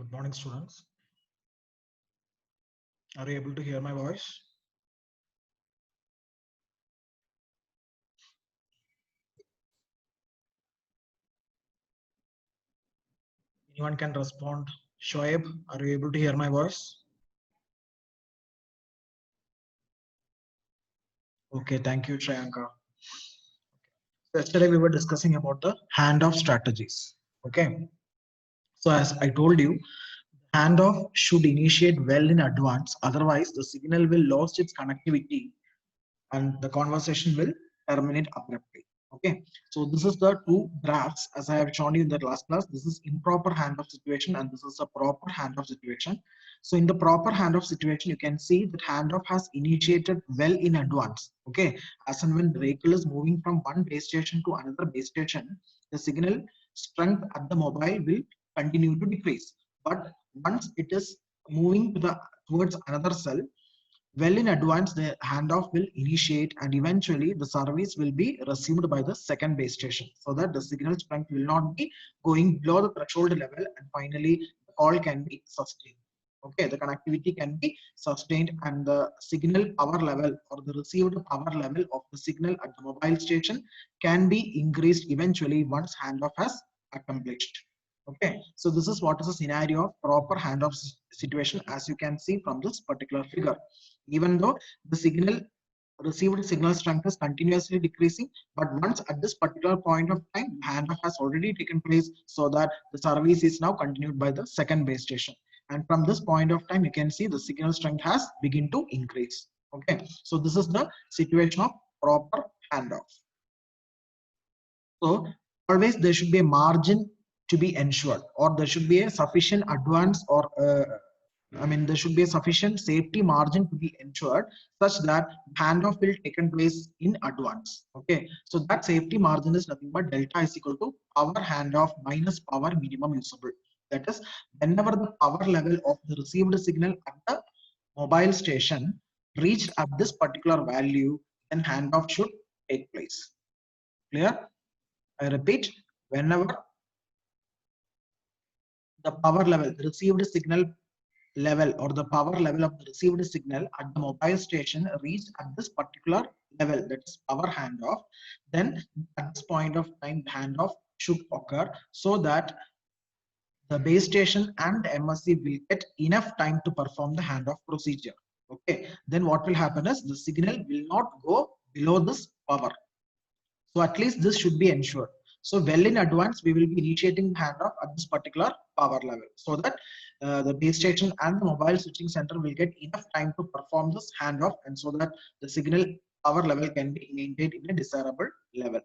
Good morning, students. Are you able to hear my voice? Anyone can respond. Shoaib, are you able to hear my voice? Okay, thank you, Shayanka. So yesterday we were discussing about the handoff strategies. Okay, so as I told you, handoff should initiate well in advance. Otherwise, the signal will lose its connectivity and the conversation will terminate abruptly. Okay, so this is the two graphs as I have shown you in the last class. This is improper handoff situation and this is a proper handoff situation. So in the proper handoff situation, you can see that handoff has initiated well in advance. Okay, as and when the vehicle is moving from one base station to another base station, the signal strength at the mobile will continue to decrease. But once it is moving to the towards another cell, well in advance, the handoff will initiate and eventually the service will be received by the second base station so that the signal strength will not be going below the threshold level and finally the call can be sustained. Okay, the connectivity can be sustained and the signal power level or the received power level of the signal at the mobile station can be increased eventually once handoff has accomplished. Okay, so this is what is a scenario of proper handoff situation as you can see from this particular figure. Even though the signal received signal strength is continuously decreasing, but once at this particular point of time, handoff has already taken place so that the service is now continued by the second base station. And from this point of time, you can see the signal strength has begun to increase. Okay, so this is the situation of proper handoff. So always there should be a margin to be ensured, or there should be a sufficient advance or there should be a sufficient safety margin to be ensured such that handoff will taken place in advance. Okay, so that safety margin is nothing but delta is equal to power handoff minus power minimum usable. That is, whenever the power level of the received signal at the mobile station reached at this particular value, then handoff should take place. Clear? I repeat, whenever the power level, the received signal level or the power level of the received signal at the mobile station reached at this particular level, that is power handoff, then at this point of time handoff should occur so that the base station and the MSC will get enough time to perform the handoff procedure. Okay, then what will happen is the signal will not go below this power. So at least this should be ensured. So well in advance, we will be initiating the handoff at this particular power level so that the base station and the mobile switching center will get enough time to perform this handoff and so that the signal power level can be maintained in a desirable level.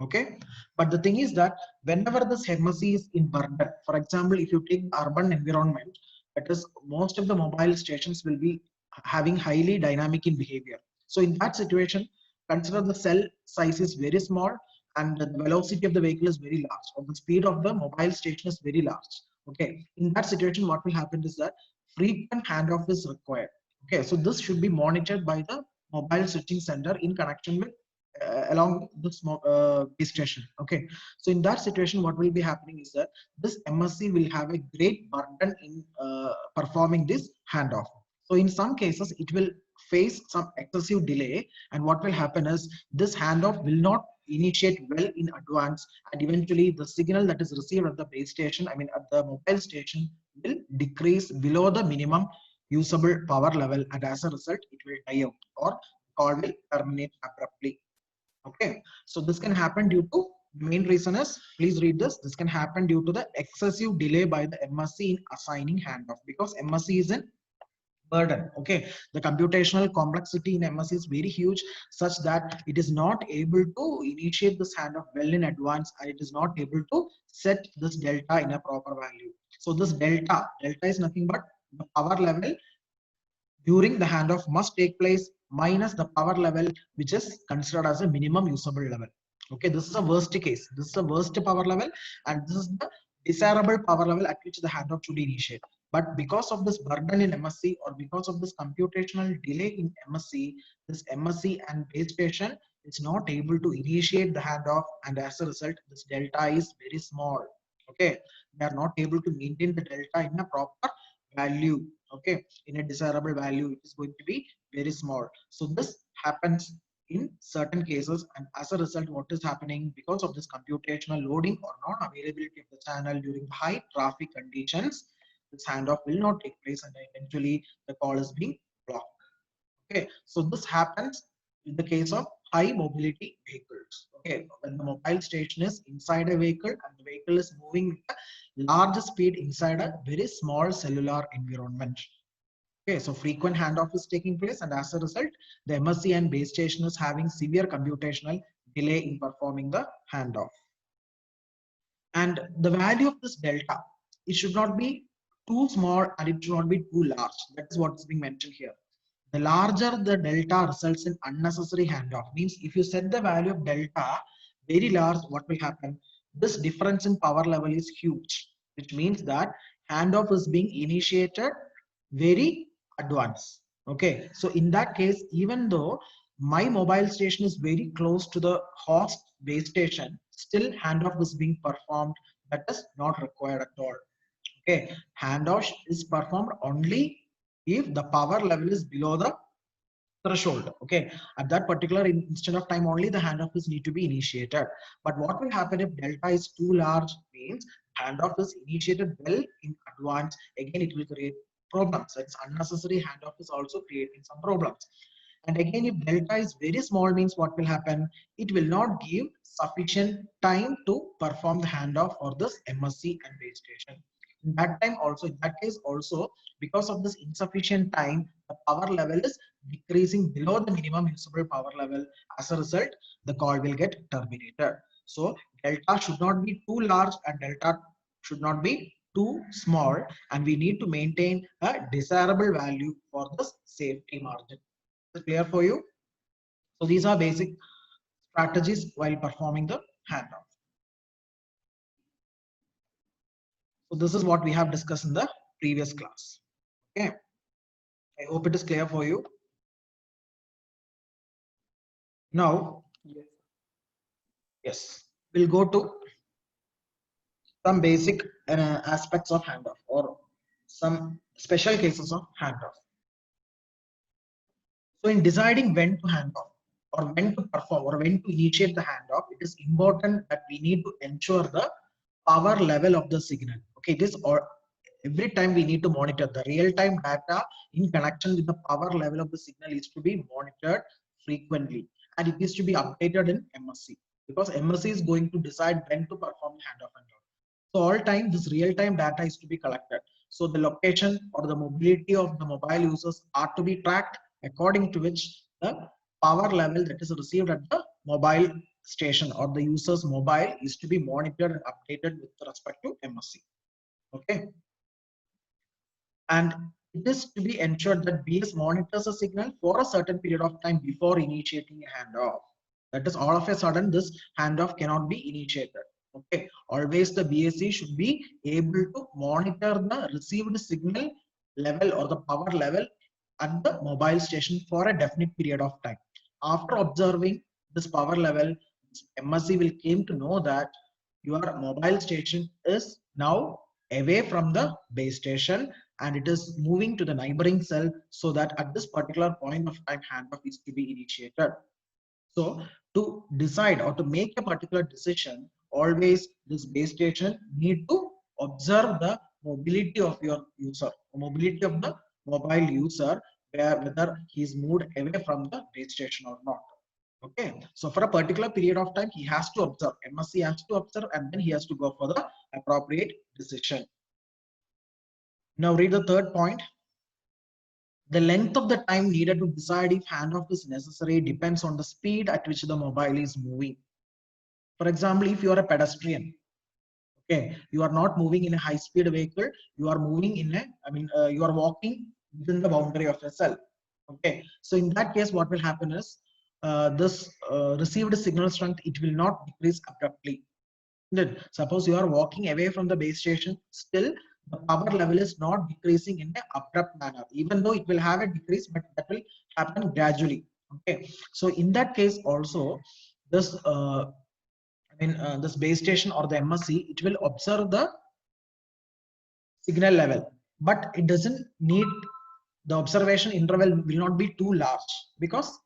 Okay, but the thing is that whenever this MSC is in burden, for example, if you take urban environment, that is most of the mobile stations will be having highly dynamic in behavior. So in that situation, consider the cell size is very small and the velocity of the vehicle is very large or the speed of the mobile station is very large. Okay, in that situation, what will happen is that frequent handoff is required. Okay, so this should be monitored by the mobile switching center in connection with along this base station. Okay, so in that situation, what will be happening is that this MSC will have a great burden in performing this handoff. So in some cases, it will face some excessive delay, and what will happen is this handoff will not initiate well in advance, and eventually the signal that is received at the base station, at the mobile station, will decrease below the minimum usable power level, and as a result, it will die out or call will terminate abruptly. Okay, so this can happen due to the main reason is, please read this. This can happen due to the excessive delay by the MSC in assigning handoff because MSC is in burden. Okay, the computational complexity in MSC is very huge, such that it is not able to initiate this handoff well in advance, and it is not able to set this delta in a proper value. So this delta is nothing but the power level during the handoff must take place minus the power level which is considered as a minimum usable level. Okay, this is a worst case. This is a worst power level, and this is the desirable power level at which the handoff should initiate. But because of this burden in MSC or because of this computational delay in MSC, this MSC and base station is not able to initiate the handoff, and as a result, this delta is very small. Okay, they are not able to maintain the delta in a proper value. Okay, in a desirable value, it is going to be very small. So this happens in certain cases, and as a result, what is happening because of this computational loading or non-availability of the channel during high traffic conditions, this handoff will not take place, and eventually the call is being blocked. Okay, so this happens in the case of high mobility vehicles. Okay, when the mobile station is inside a vehicle and the vehicle is moving with a large speed inside a very small cellular environment. Okay, so frequent handoff is taking place, and as a result, the MSC and base station is having severe computational delay in performing the handoff. And the value of this delta, it should not be too small and it should not be too large. That is what is being mentioned here. The larger the delta results in unnecessary handoff. Means if you set the value of delta very large, what will happen? This difference in power level is huge, which means that handoff is being initiated very advanced. Okay, so in that case, even though my mobile station is very close to the host base station, still handoff is being performed. That is not required at all. Okay, handoff is performed only if the power level is below the threshold. Okay, at that particular instant of time only the handoff is need to be initiated. But what will happen if delta is too large? Means handoff is initiated well in advance, again it will create problems. It's unnecessary handoff is also creating some problems. And again, if delta is very small, means what will happen? It will not give sufficient time to perform the handoff for this MSC and base station. In that time also, in that case also, because of this insufficient time, the power level is decreasing below the minimum usable power level. As a result, the call will get terminated. So delta should not be too large and delta should not be too small, and we need to maintain a desirable value for this safety margin. Is it clear for you? So these are basic strategies while performing the handoff. So this is what we have discussed in the previous class. Okay, I hope it is clear for you. Now, yes, we'll go to some basic aspects of handoff or some special cases of handoff. So in deciding when to hand off or when to perform or when to initiate the handoff, it is important that we need to ensure the power level of the signal. Okay, this or every time we need to monitor the real-time data in connection with the power level of the signal is to be monitored frequently, and it is to be updated in MSC, because MSC is going to decide when to perform the handoff and all. So all time this real-time data is to be collected. So the location or the mobility of the mobile users are to be tracked, according to which the power level that is received at the mobile station or the user's mobile is to be monitored and updated with respect to MSC. Okay. And it is to be ensured that BS monitors a signal for a certain period of time before initiating a handoff. That is, all of a sudden this handoff cannot be initiated. Okay, always the BSC should be able to monitor the received signal level or the power level at the mobile station for a definite period of time. After observing this power level, MSC will came to know that your mobile station is now away from the base station and it is moving to the neighboring cell, so that at this particular point of time handoff is to be initiated. So to decide or to make a particular decision, always this base station need to observe the mobility of your user, mobility of the mobile user, whether he's moved away from the base station or not. Okay, so for a particular period of time, he has to observe, MSC has to observe, and then he has to go for the appropriate decision. Now read the third point. The length of the time needed to decide if handoff is necessary depends on the speed at which the mobile is moving. For example, if you are a pedestrian, okay, you are not moving in a high speed vehicle, you are moving in a, you are walking within the boundary of a cell. Okay, so in that case, what will happen is this received signal strength, it will not decrease abruptly. Then suppose you are walking away from the base station, still the power level is not decreasing in an abrupt manner, even though it will have a decrease, but that will happen gradually. Okay, so in that case also, this this base station or the MSC, it will observe the signal level, but it doesn't need, the observation interval will not be too large, because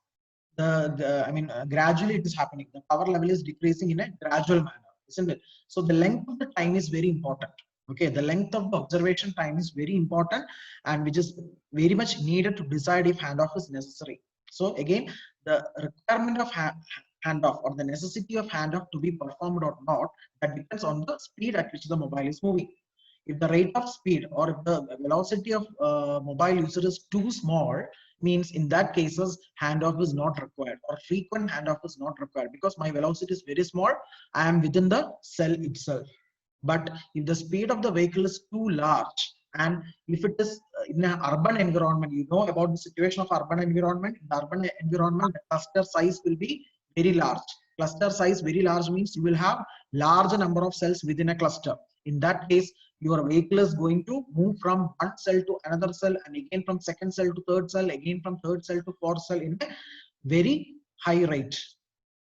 gradually it is happening. The power level is decreasing in a gradual manner, isn't it? So the length of the time is very important. Okay, the length of the observation time is very important, and which is very much needed to decide if handoff is necessary. So again, the requirement of handoff or the necessity of handoff to be performed or not, that depends on the speed at which the mobile is moving. If the rate of speed or if the velocity of mobile user is too small, means in that cases handoff is not required, or frequent handoff is not required, because my velocity is very small, I am within the cell itself. But if the speed of the vehicle is too large, and if it is in an urban environment, you know about the situation of urban environment. In the urban environment, the cluster size will be very large. Cluster size very large means you will have large number of cells within a cluster. In that case, your vehicle is going to move from one cell to another cell, and again from second cell to third cell, again from third cell to fourth cell in a very high rate,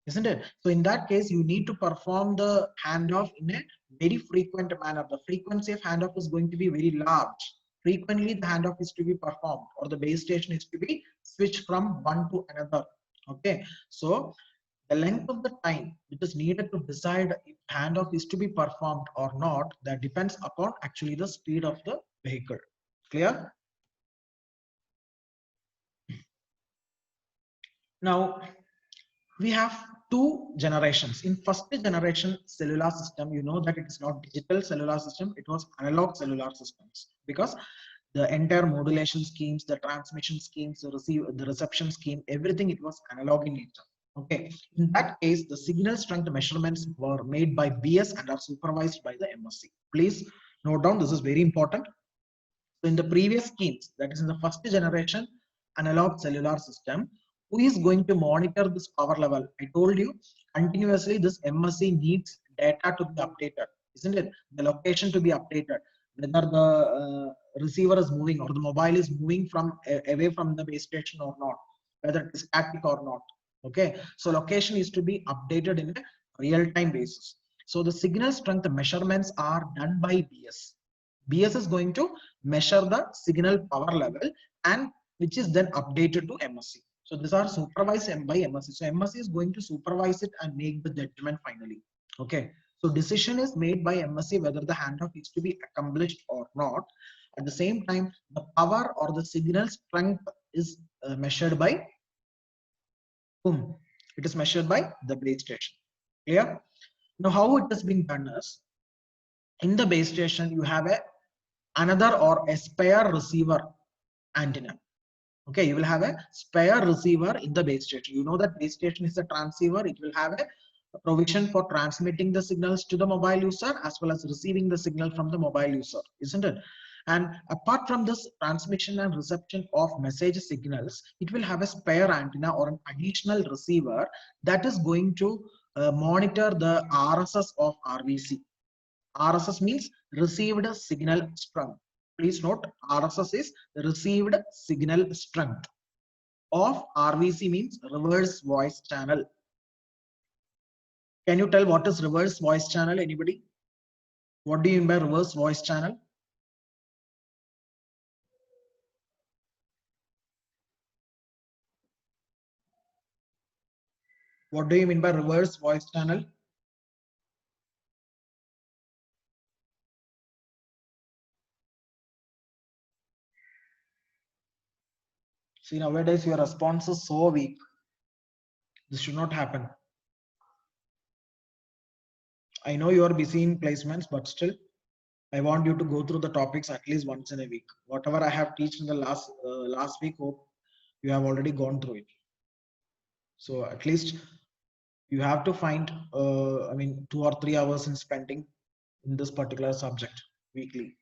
isn't it? So in that case, you need to perform the handoff in a very frequent manner. The frequency of handoff is going to be very large. Frequently, the handoff is to be performed, or the base station is to be switched from one to another. Okay, so the length of the time which is needed to decide if handoff is to be performed or not, that depends upon actually the speed of the vehicle. Clear? Now, we have two generations. In first generation cellular system, you know that it is not digital cellular system, it was analog cellular systems, because the entire modulation schemes, the transmission schemes, the reception scheme, everything, it was analog in nature. Okay, in that case, the signal strength measurements were made by BS and are supervised by the MSC. Please note down, this is very important. So in the previous schemes, that is in the first generation analog cellular system, who is going to monitor this power level? I told you continuously this MSC needs data to be updated, isn't it? The location to be updated, whether the receiver is moving or the mobile is moving from away from the base station or not, whether it is static or not. Okay, so location is to be updated in a real-time basis. So the signal strength measurements are done by BS. BS is going to measure the signal power level, and which is then updated to MSC. So these are supervised by MSC. So MSC is going to supervise it and make the judgment finally. Okay. So decision is made by MSC whether the handoff is to be accomplished or not. At the same time, the power or the signal strength is measured by whom? It is measured by the base station. Clear? Now, how it has been done is, in the base station, you have another or a spare receiver antenna. Okay, you will have a spare receiver in the base station. You know that base station is a transceiver. It will have a provision for transmitting the signals to the mobile user as well as receiving the signal from the mobile user, isn't it? And apart from this transmission and reception of message signals, it will have a spare antenna or an additional receiver that is going to monitor the RSS of RVC. RSS means received signal strength. Please note, RSS is received signal strength. Of RVC means reverse voice channel. Can you tell what is reverse voice channel? Anybody? What do you mean by reverse voice channel? What do you mean by reverse voice channel? See, nowadays your response is so weak. This should not happen. I know you are busy in placements, but still, I want you to go through the topics at least once in a week. Whatever I have taught in the last week, hope you have already gone through it. So at least you have to find, 2 or 3 hours in spending in this particular subject weekly.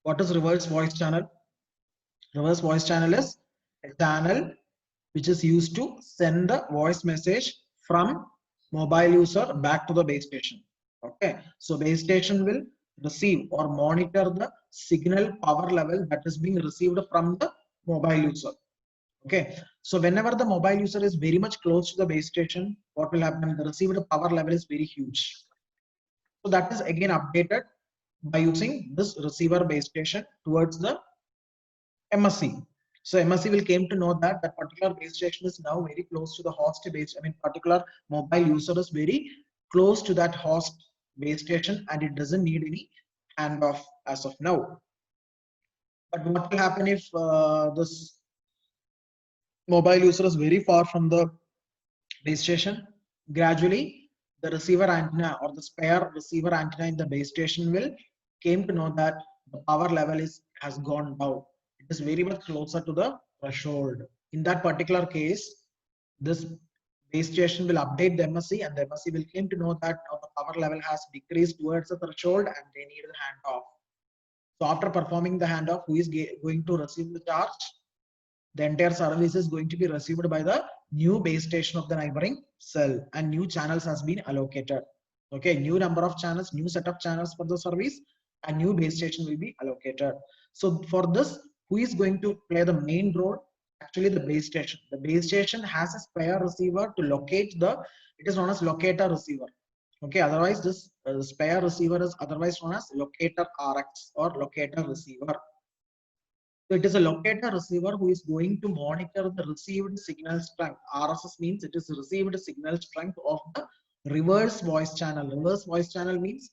What is reverse voice channel? Reverse voice channel is a channel which is used to send the voice message from mobile user back to the base station. Okay, so base station will receive or monitor the signal power level that is being received from the mobile user. Okay, so whenever the mobile user is very much close to the base station, what will happen? The received power level is very huge. So that is again updated by using this receiver base station towards the MSC. So MSC will came to know that that particular base station is now very close to the host base. I mean, particular mobile user is very close to that host base station and it doesn't need any handoff as of now. But what will happen if this mobile user is very far from the base station? Gradually, the receiver antenna or the spare receiver antenna in the base station will came to know that the power level has gone down. It is very much closer to the threshold. In that particular case, this base station will update the MSC and the MSC will came to know that the power level has decreased towards the threshold and they need the handoff. So after performing the handoff, who is going to receive the charge? The entire service is going to be received by the new base station of the neighboring cell and new channels has been allocated. Okay, new number of channels, new set of channels for the service and new base station will be allocated. So for this, who is going to play the main role? Actually the base station. The base station has a spare receiver to locate it is known as locator receiver. Okay, otherwise this spare receiver is otherwise known as locator RX or locator receiver. So it is a locator receiver who is going to monitor the received signal strength. RSS means it is received signal strength of the reverse voice channel. Reverse voice channel means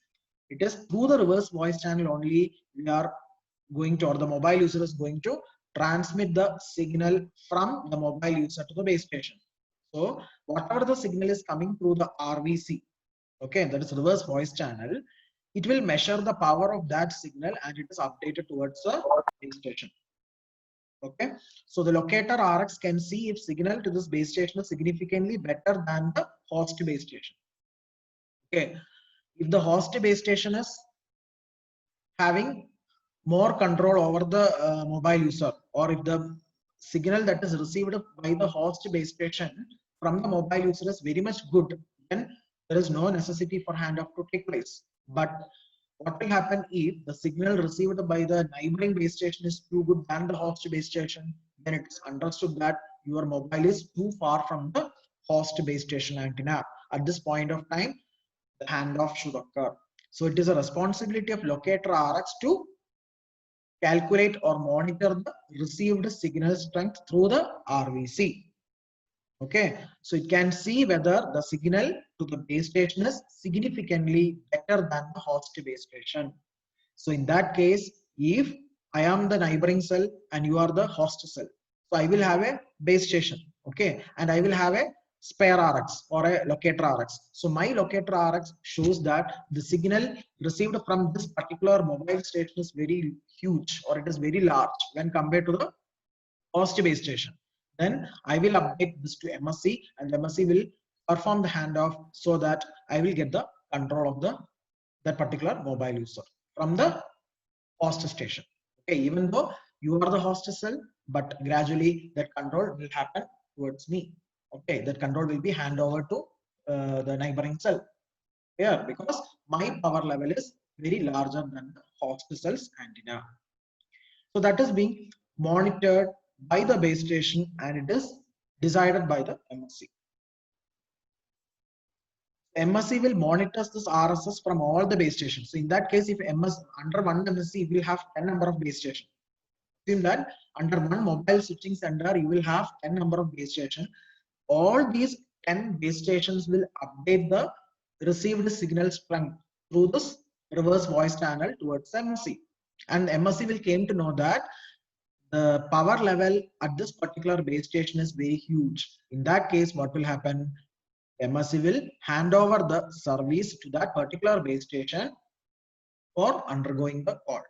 it is through the reverse voice channel only we are going to, or the mobile user is going to transmit the signal from the mobile user to the base station. So whatever the signal is coming through the RVC, okay, that is reverse voice channel, it will measure the power of that signal and it is updated towards the base station. Okay, so the locator RX can see if signal to this base station is significantly better than the host base station. Okay, if the host base station is having more control over the mobile user, or if the signal that is received by the host base station from the mobile user is very much good, then there is no necessity for handoff to take place. But what will happen if the signal received by the neighboring base station is too good than the host base station? Then it is understood that your mobile is too far from the host base station antenna. At this point of time, the handoff should occur. So it is a responsibility of locator RX to calculate or monitor the received signal strength through the RVC. Okay, so it can see whether the signal to the base station is significantly better than the host base station. So in that case, if I am the neighboring cell and you are the host cell, so I will have a base station, okay, and I will have a spare RX or a locator RX. So my locator RX shows that the signal received from this particular mobile station is very huge or it is very large when compared to the host base station. Then I will update this to MSC and MSC will perform the handoff so that I will get the control of that particular mobile user from the host station. Okay, even though you are the host cell, but gradually that control will happen towards me. Okay, that control will be handed over to the neighboring cell here because my power level is very larger than the host cell's antenna. So that is being monitored by the base station and it is decided by the MSC. MSC will monitor this RSS from all the base stations. So in that case, if under one MSC, we will have 10 number of base stations. Assume that under one mobile switching center, you will have 10 number of base stations. All these 10 base stations will update the received signal strength through this reverse voice channel towards MSC. And MSC will came to know that the power level at this particular base station is very huge. In that case, what will happen? MSC will hand over the service to that particular base station for undergoing the call.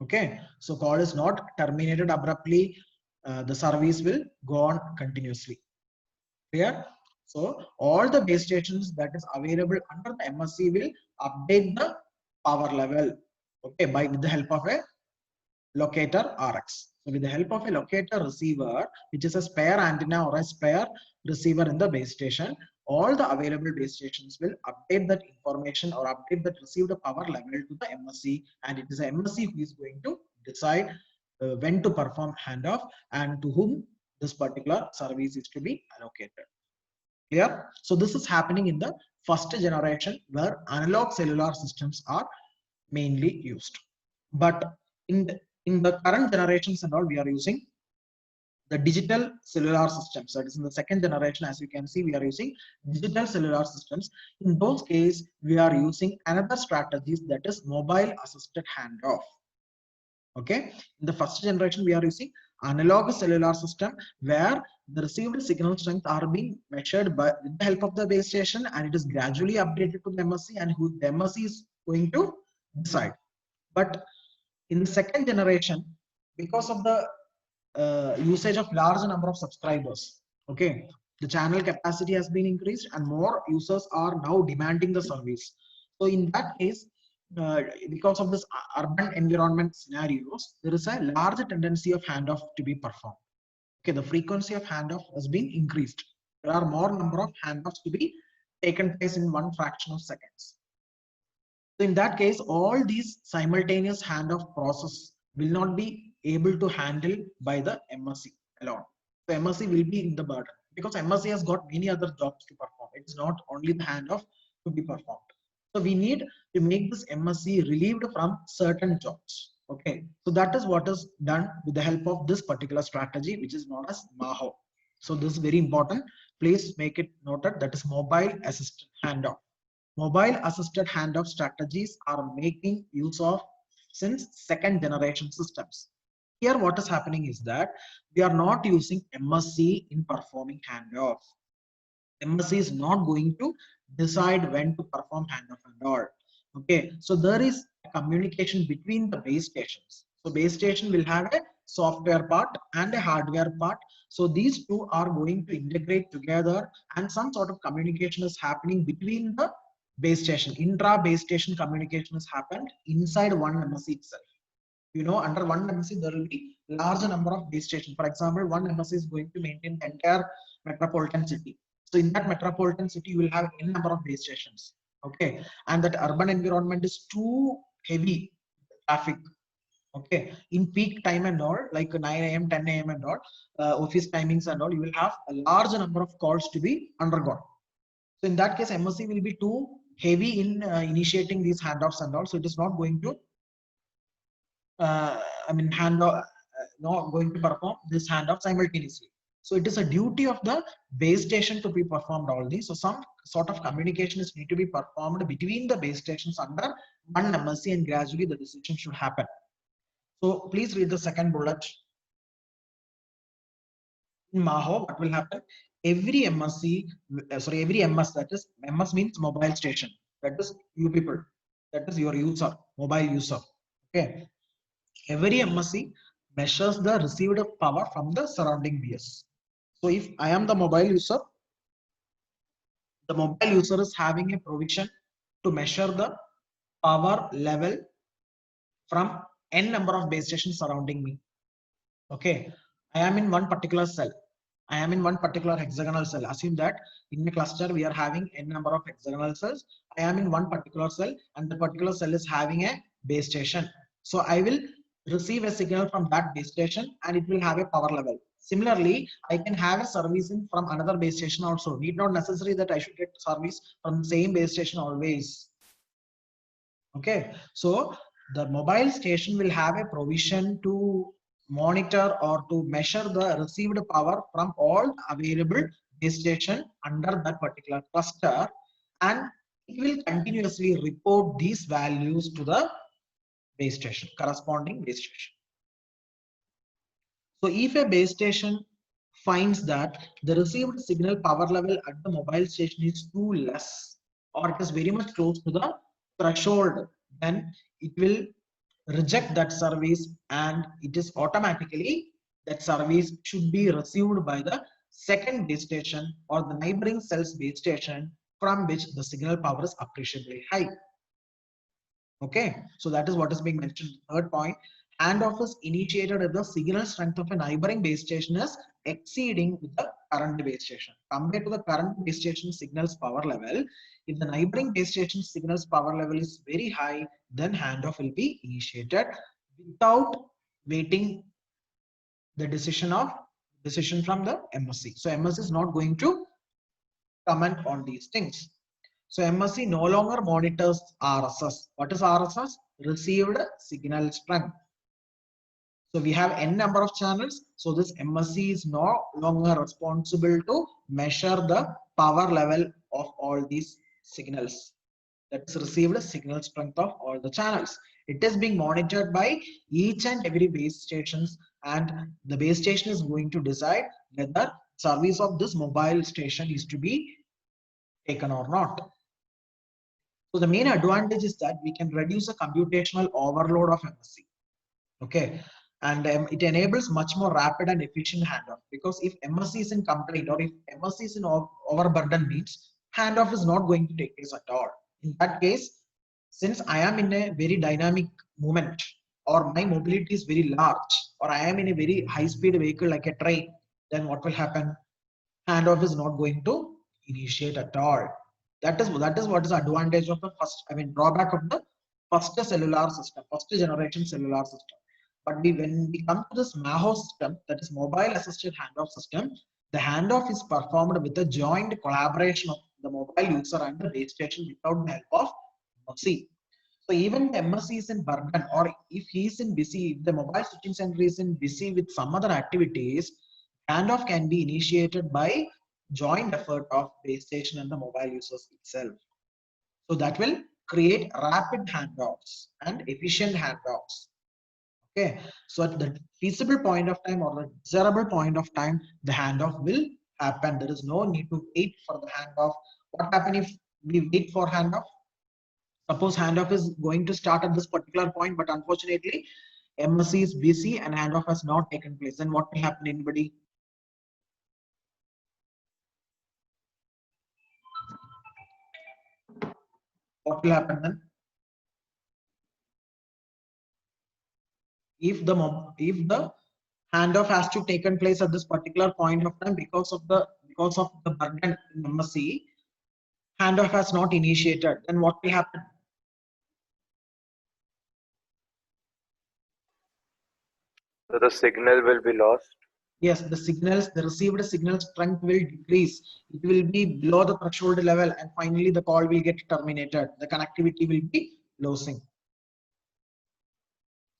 Okay, so call is not terminated abruptly. The service will go on continuously. Clear? So all the base stations that is available under the MSC will update the power level. Okay, with the help of a locator RX. So with the help of a locator receiver, which is a spare antenna or a spare receiver in the base station, all the available base stations will update that information or update that received power level to the MSC, and it is the MSC who is going to decide when to perform handoff and to whom this particular service is to be allocated. Clear? So this is happening in the first generation where analog cellular systems are mainly used. But in the current generations and all, we are using the digital cellular systems. That is in the second generation, as you can see, we are using digital cellular systems. In those cases, we are using another strategies, that is mobile assisted handoff. Okay, in the first generation, we are using analog cellular system where the received signal strength are being measured by with the help of the base station, and it is gradually updated to the MSC, and who the MSC is going to decide. But in the second generation, because of the usage of large number of subscribers, okay, the channel capacity has been increased and more users are now demanding the service. So in that case, because of this urban environment scenarios, there is a large tendency of handoff to be performed. Okay, the frequency of handoff has been increased. There are more number of handoffs to be taken place in one fraction of seconds. So in that case, all these simultaneous handoff process will not be able to handle by the MSC alone. So MSC will be in the burden because MSC has got many other jobs to perform. It is not only the handoff to be performed. So we need to make this MSC relieved from certain jobs. Okay, so that is what is done with the help of this particular strategy, which is known as MAHO. So this is very important. Please make it noted, that is mobile assisted handoff. Mobile assisted handoff strategies are making use of since second generation systems. Here what is happening is that we are not using MSC in performing handoff. MSC is not going to decide when to perform handoff and all. Okay, so there is a communication between the base stations. So base station will have a software part and a hardware part. So these two are going to integrate together, and some sort of communication is happening between the base station. Intra base station communication has happened inside one MSC itself. You know, under one MSC there will be large number of base stations. For example, one MSC is going to maintain the entire metropolitan city. So in that metropolitan city, you will have n number of base stations. Okay, and that urban environment is too heavy traffic. Okay, in peak time and all, like 9 a.m., 10 a.m. and all, office timings and all, you will have a large number of calls to be undergone. So in that case, MSC will be too heavy in initiating these handoffs and all. So it is not going to, not going to perform this handoff simultaneously. So it is a duty of the base station to be performed all these. So some sort of communication is need to be performed between the base stations under one MSC, and gradually the decision should happen. So please read the second bullet. In MAHO, what will happen? Every MSC, every MS, that is, MS means mobile station. That is you people. That is your user, mobile user. Okay. Every MSC measures the received power from the surrounding BS. So if I am the mobile user is having a provision to measure the power level from n number of base stations surrounding me. Okay, I am in one particular cell. I am in one particular hexagonal cell. Assume that in a cluster we are having n number of hexagonal cells. I am in one particular cell, and the particular cell is having a base station. So I will receive a signal from that base station, and it will have a power level. Similarly, I can have a service in from another base station also. Need not necessary that I should get service from the same base station always. Okay, so the mobile station will have a provision to monitor or to measure the received power from all available base station under that particular cluster, and it will continuously report these values to the base station, corresponding base station. So if a base station finds that the received signal power level at the mobile station is too less, or it is very much close to the threshold, then it will reject that service, and it is automatically that service should be received by the second base station or the neighboring cell's base station from which the signal power is appreciably high. Okay, so that is what is being mentioned. Third point, handoff is initiated if the signal strength of a neighboring base station is exceeding with the current base station. Compared to the current base station signal's power level, if the neighboring base station signal's power level is very high, then handoff will be initiated without waiting the decision of decision from the MSC. So MSC is not going to comment on these things. So MSC no longer monitors RSS. What is RSS? Received signal strength. So we have n number of channels. So this MSC is no longer responsible to measure the power level of all these signals. That is received signal strength of all the channels. It is being monitored by each and every base stations, and the base station is going to decide whether service of this mobile station is to be taken or not. So the main advantage is that we can reduce the computational overload of MSC. Okay, and it enables much more rapid and efficient handoff, because if MSC is in complaint or if MSC is in overburden means handoff is not going to take place at all. In that case, since I am in a very dynamic movement, or my mobility is very large, or I am in a very high speed vehicle like a train, then what will happen? Handoff is not going to initiate at all. That is what is the advantage of the first, drawback of the first cellular system, first generation cellular system. But when we come to this MAHO system, that is mobile assisted handoff system, the handoff is performed with a joint collaboration of the mobile user and the base station without the help of MSC. So even the MSC is in burden, or if he is in busy, if the mobile switching center is in busy with some other activities, handoff can be initiated by joint effort of base station and the mobile users itself. So that will create rapid handoffs and efficient handoffs. Okay, so at the feasible point of time or the desirable point of time, the handoff will happen. There is no need to wait for the handoff. What happens if we wait for handoff? Suppose handoff is going to start at this particular point, but unfortunately MSC is busy and handoff has not taken place. Then what will happen? Anybody? What will happen then? If the handoff has to taken place at this particular point of time because of the burden in MSC, handoff has not initiated, then what will happen? So the signal will be lost. Yes, the received signal strength will decrease. It will be below the threshold level, and finally the call will get terminated. The connectivity will be losing.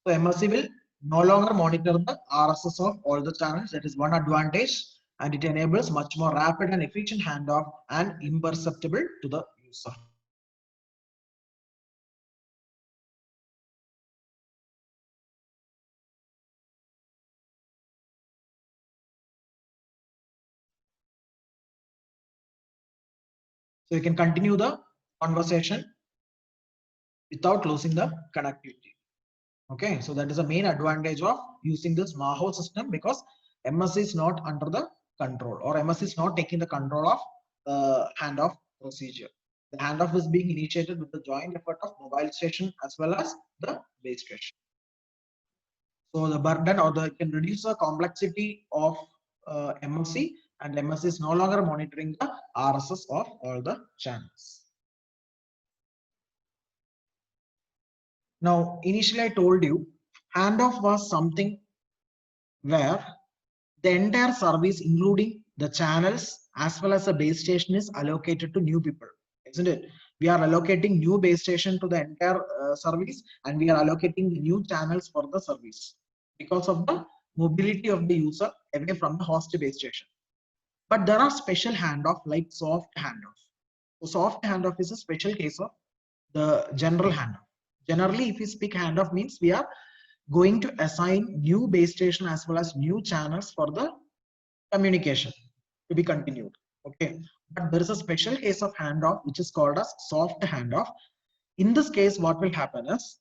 So MSC will no longer monitor the RSS of all the channels. That is one advantage, and it enables much more rapid and efficient handoff and imperceptible to the user. So you can continue the conversation without losing the connectivity. Okay, so that is the main advantage of using this MAHO system, because MSC is not under the control, or MSC is not taking the control of handoff procedure. The handoff is being initiated with the joint effort of mobile station as well as the base station. So the burden, or the can reduce the complexity of MSC, and MSC is no longer monitoring the RSS of all the channels. Now, initially I told you handoff was something where the entire service, including the channels as well as the base station, is allocated to new people, isn't it? We are allocating new base station to the entire service, and we are allocating the new channels for the service because of the mobility of the user away from the host base station. But there are special handoff like soft handoff. So soft handoff is a special case of the general handoff. Generally, if we speak handoff, means we are going to assign new base station as well as new channels for the communication to be continued. Okay, but there is a special case of handoff which is called as soft handoff. In this case, what will happen is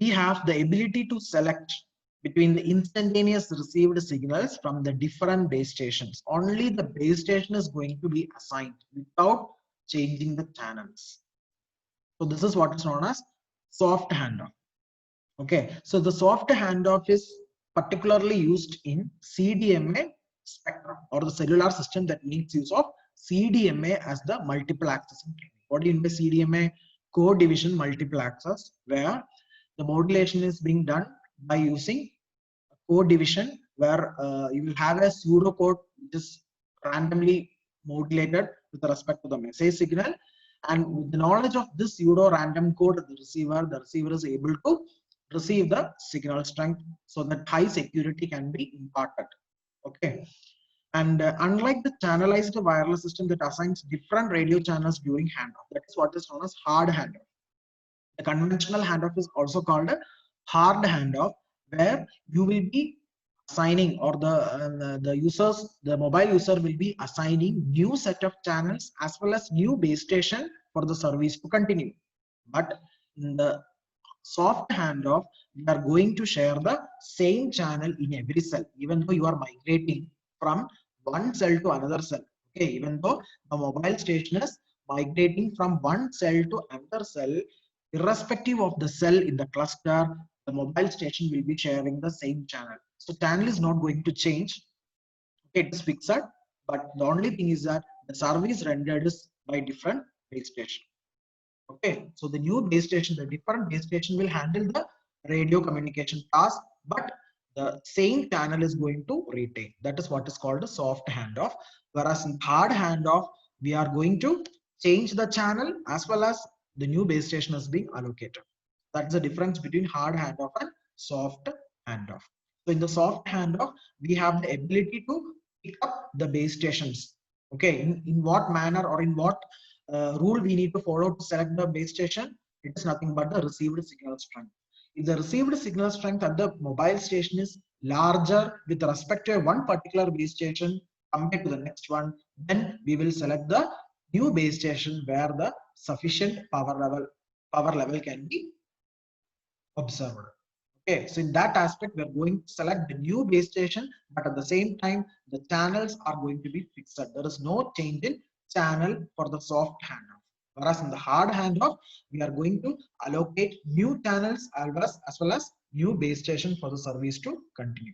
we have the ability to select between the instantaneous received signals from the different base stations. Only the base station is going to be assigned without changing the channels. So this is what is known as soft handoff. Okay, so the soft handoff is particularly used in CDMA spectrum, or the cellular system that makes use of CDMA as the multiple accessing technique. What do you mean by CDMA? Co-division multiple access, where the modulation is being done by using code division, where you will have a pseudo code which is randomly modulated with respect to the message signal. And with the knowledge of this pseudo random code, the receiver is able to receive the signal strength so that high security can be imparted. Okay. And unlike the channelized wireless system that assigns different radio channels during handoff, that is what is known as hard handoff. The conventional handoff is also called a hard handoff, where you will be assigning, or the mobile user will be assigning new set of channels as well as new base station for the service to continue. But in the soft handoff, we are going to share the same channel in every cell, even though you are migrating from one cell to another cell. Okay, even though the mobile station is migrating from one cell to another cell, irrespective of the cell in the cluster, the mobile station will be sharing the same channel. So channel is not going to change. Okay, it is fixed, but the only thing is that the service rendered is by different base station. Okay, so the new base station, the different base station will handle the radio communication task, but the same channel is going to retain. That is what is called a soft handoff. Whereas in hard handoff, we are going to change the channel as well as the new base station is being allocated. That's the difference between hard handoff and soft handoff. So in the soft handoff, we have the ability to pick up the base stations. Okay, in what manner or in what rule we need to follow to select the base station? It is nothing but the received signal strength. If the received signal strength at the mobile station is larger with respect to one particular base station compared to the next one, then we will select the new base station where the sufficient power level can be observed. Okay, so in that aspect, we are going to select the new base station, but at the same time, the channels are going to be fixed. There is no change in channel for the soft handoff. Whereas in the hard handoff, we are going to allocate new channels as well as new base station for the service to continue.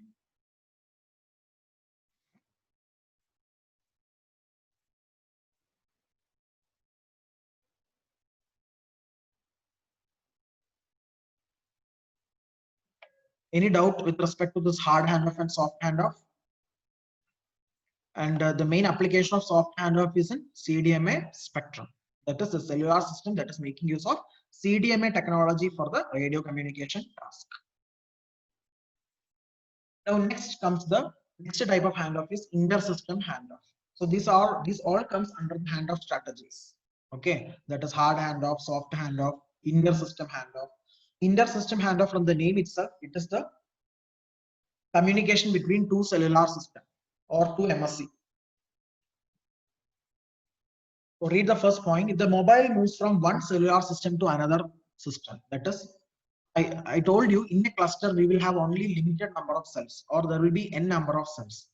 Any doubt with respect to this hard handoff and soft handoff? And the main application of soft handoff is in CDMA spectrum. That is the cellular system that is making use of CDMA technology for the radio communication task. Now next comes the next type of handoff is inter-system handoff. So these all comes under the handoff strategies. Okay, that is hard handoff, soft handoff, inter-system handoff. Inter-system handoff, from the name itself, it is the communication between two cellular systems or two MSC. So read the first point. If the mobile moves from one cellular system to another system, that is, I told you in a cluster we will have only limited number of cells, or there will be n number of cells.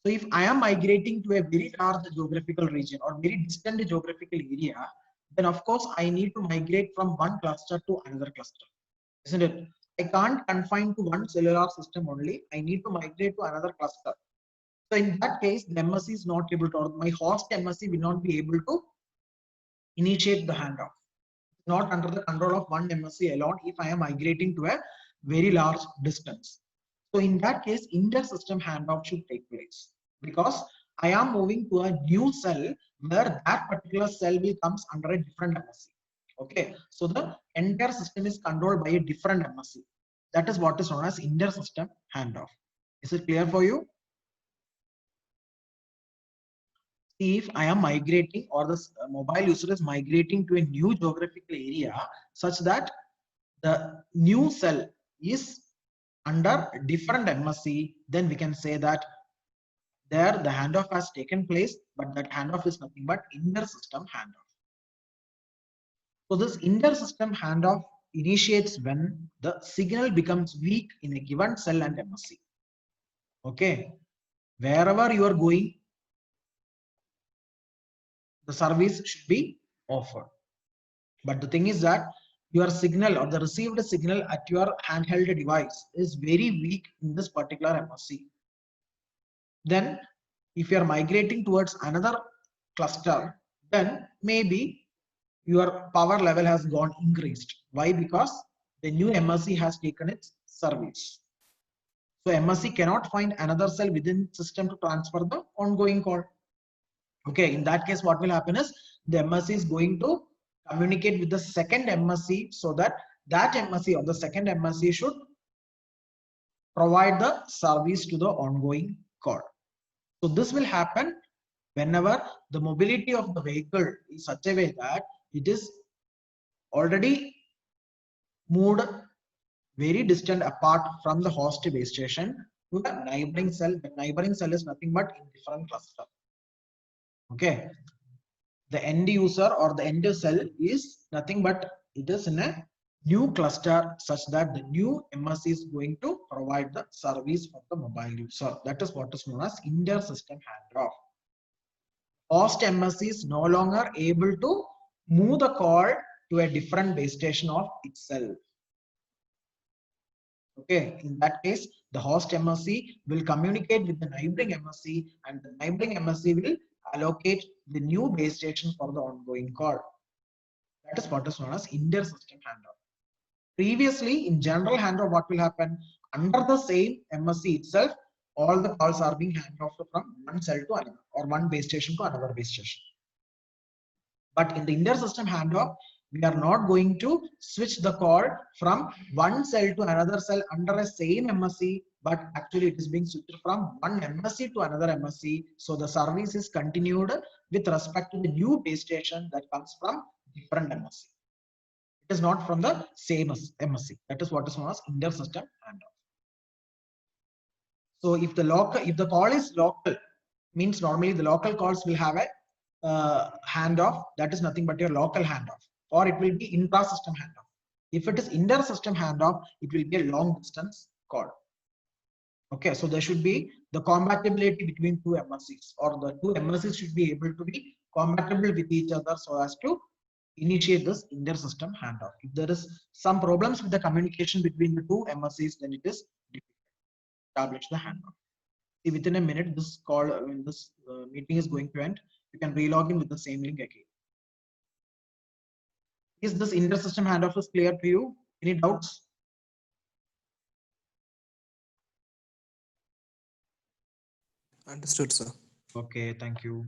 So if I am migrating to a very large geographical region or very distant geographical area, then of course I need to migrate from one cluster to another cluster, isn't it? I can't confine to one cellular system only. I need to migrate to another cluster. So in that case, the MSC is not able to, or my host MSC will not be able to initiate the handoff. Not under the control of one MSC alone if I am migrating to a very large distance. So in that case, inter-system handoff should take place, because I am moving to a new cell where that particular cell will comes under a different MSC. Okay, so the entire system is controlled by a different MSC. That is what is known as inter-system handoff. Is it clear for you? If I am migrating, or the mobile user is migrating to a new geographical area such that the new cell is under different MSC, then we can say that there the handoff has taken place, but that handoff is nothing but inter-system handoff. So this inter-system handoff initiates when the signal becomes weak in a given cell and MSC. Okay, wherever you are going, the service should be offered. But the thing is that your signal or the received signal at your handheld device is very weak in this particular MSC. Then if you are migrating towards another cluster, then maybe your power level has gone increased. Why? Because the new MSC has taken its service. So MSC cannot find another cell within system to transfer the ongoing call. Okay, in that case, what will happen is the MSC is going to communicate with the second MSC so that MSC or the second MSC should provide the service to the ongoing call. So this will happen whenever the mobility of the vehicle is such a way that it is already moved very distant apart from the host base station to the neighboring cell. The neighboring cell is nothing but in different cluster. Okay, the end user or the end cell is nothing but it is in a new cluster such that the new MSC is going to provide the service for the mobile user. That is what is known as inter-system handoff. Host MSC is no longer able to move the call to a different base station of itself. Okay, in that case, the host MSC will communicate with the neighboring MSC and the neighboring MSC will allocate the new base station for the ongoing call. That is what is known as inter-system handoff. Previously, in general handoff, what will happen? Under the same MSC itself, all the calls are being handed off from one cell to another or one base station to another base station. But in the inter-system handoff, we are not going to switch the call from one cell to another cell under a same MSC, but actually it is being switched from one MSC to another MSC. So the service is continued with respect to the new base station that comes from different MSC. It is not from the same MSC. That is what is known as inter-system handoff. So if the call is local, means normally the local calls will have a handoff, that is nothing but your local handoff, or it will be intra-system handoff. If it is inter-system handoff, it will be a long distance call. Okay, so there should be the compatibility between two MSCs, or the two MSCs should be able to be compatible with each other so as to initiate this inter-system handoff. If there is some problems with the communication between the two MSCs, then it is difficult to establish the handoff. See, within a minute, this call, when this meeting is going to end, you can relog in with the same link again. Is this inter-system handoff is clear to you? Any doubts? Understood, sir. Okay, thank you.